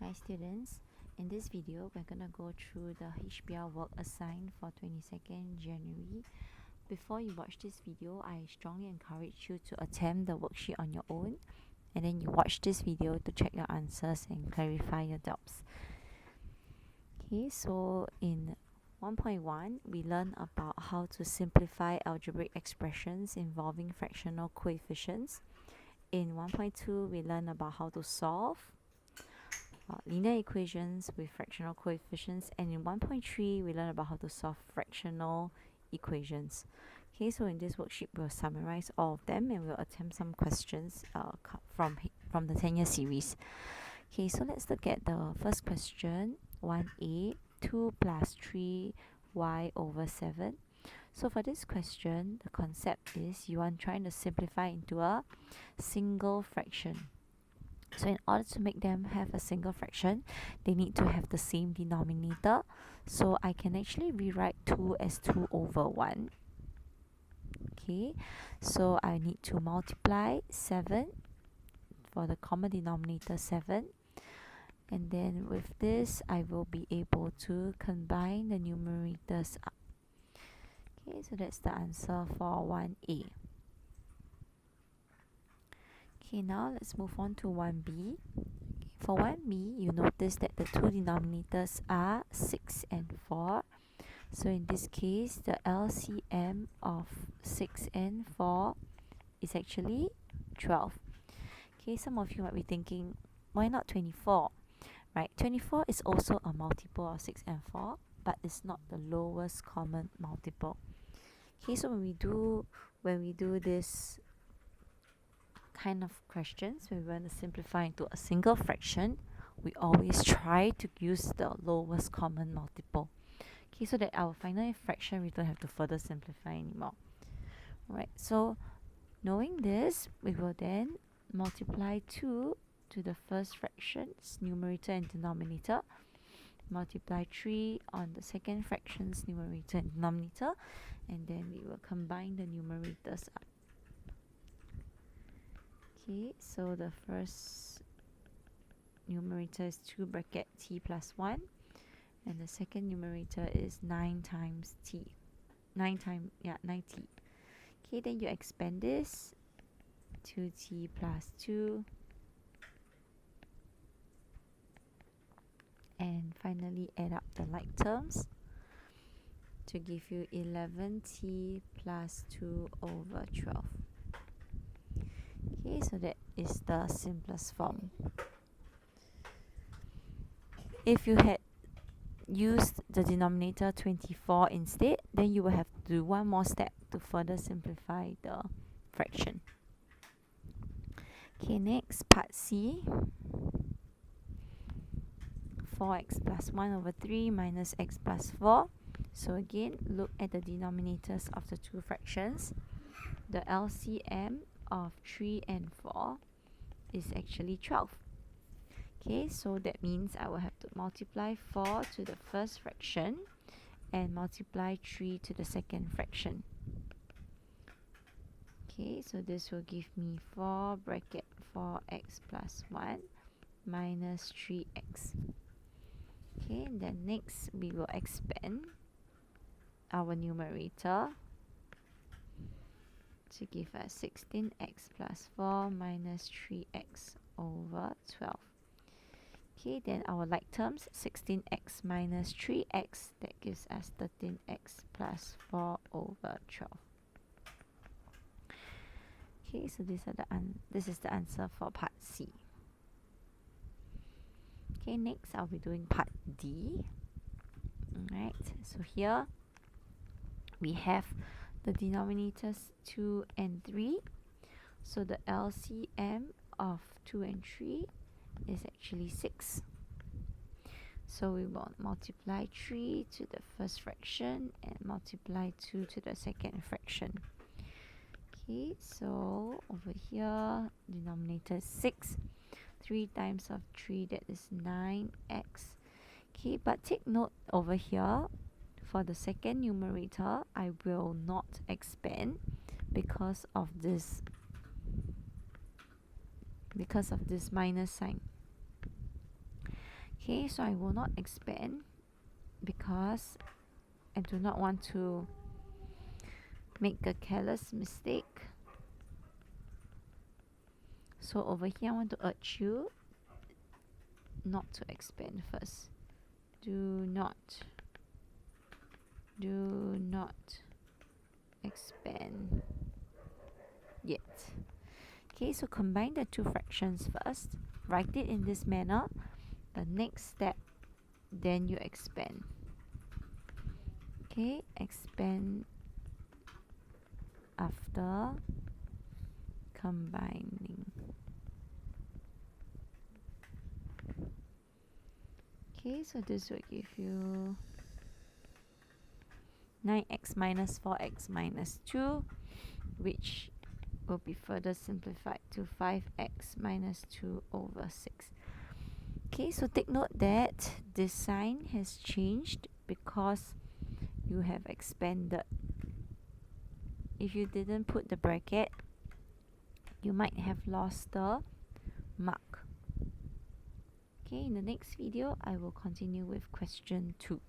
Hi students, in this video we're gonna go through the HBL work assigned for 22nd January. Before you watch this video, I strongly encourage you to attempt the worksheet on your own and then you watch this video to check your answers and clarify your doubts. Okay, so in 1.1 we learn about how to simplify algebraic expressions involving fractional coefficients. In 1.2 we learn about how to solve linear equations with fractional coefficients, and in 1.3 we learn about how to solve fractional equations. Okay, so in this worksheet we'll summarize all of them and we'll attempt some questions from the 10-year series. Okay, so let's look at the first question. 1a, 2 plus 3y over 7. So for this question, the concept is you are trying to simplify into a single fraction. So in order to make them have a single fraction, they need to have the same denominator. So I can actually rewrite 2 as 2 over 1. Okay, so I need to multiply 7 for the common denominator 7. And then with this, I will be able to combine the numerators up. Okay, so that's the answer for 1a. Okay, now let's move on to 1b. For 1b, you notice that the two denominators are 6 and 4. So in this case, the LCM of 6 and 4 is actually 12. Okay, some of you might be thinking, why not 24? Right, 24 is also a multiple of 6 and 4, but it's not the lowest common multiple. Okay, so when we do this kind of questions, when we want to simplify into a single fraction, we always try to use the lowest common multiple. Okay, so that our final fraction we don't have to further simplify anymore. Alright, so knowing this, we will then multiply 2 to the first fraction's numerator and denominator, multiply 3 on the second fraction's numerator and denominator, and then we will combine the numerators up. Okay, so the first numerator is 2 bracket t plus 1, and the second numerator is 9 times t. 9t. Okay, then you expand this, 2t plus 2, and finally add up the like terms to give you 11t plus 2 over 12. Okay, so that is the simplest form. If you had used the denominator 24 instead, then you will have to do one more step to further simplify the fraction. Okay, next, part C. 4x plus 1 over 3 minus x plus 4. So again, look at the denominators of the two fractions. The LCM of 3 and 4 is actually 12. Okay, so that means I will have to multiply 4 to the first fraction and multiply 3 to the second fraction. Okay, so this will give me 4 bracket 4x plus 1 minus 3x. Okay, and then next we will expand our numerator to give us 16x plus 4 minus 3x over 12. Okay, then our like terms, 16x minus 3x, that gives us 13x plus 4 over 12. Okay, so this is the answer for part C. Okay, next I'll be doing part D. Alright, so here we have the denominators 2 and 3. So the LCM of 2 and 3 is actually 6. So we will multiply 3 to the first fraction and multiply 2 to the second fraction. Okay, so over here, denominator is 6. 3 times of 3, that is 9x. Okay, but take note over here, for the second numerator, I will not expand because of this minus sign. Okay, so I will not expand because I do not want to make a careless mistake. So over here I want to urge you not to expand first. Do not expand yet. Okay, so combine the two fractions first, write it in this manner. The next step, then you expand. Okay, expand after combining. Okay, so this will give you 9x minus 4x minus 2, which will be further simplified to 5x minus 2 over 6. Okay, so take note that this sign has changed because you have expanded. If you didn't put the bracket, you might have lost the mark. Okay, in the next video, I will continue with question 2.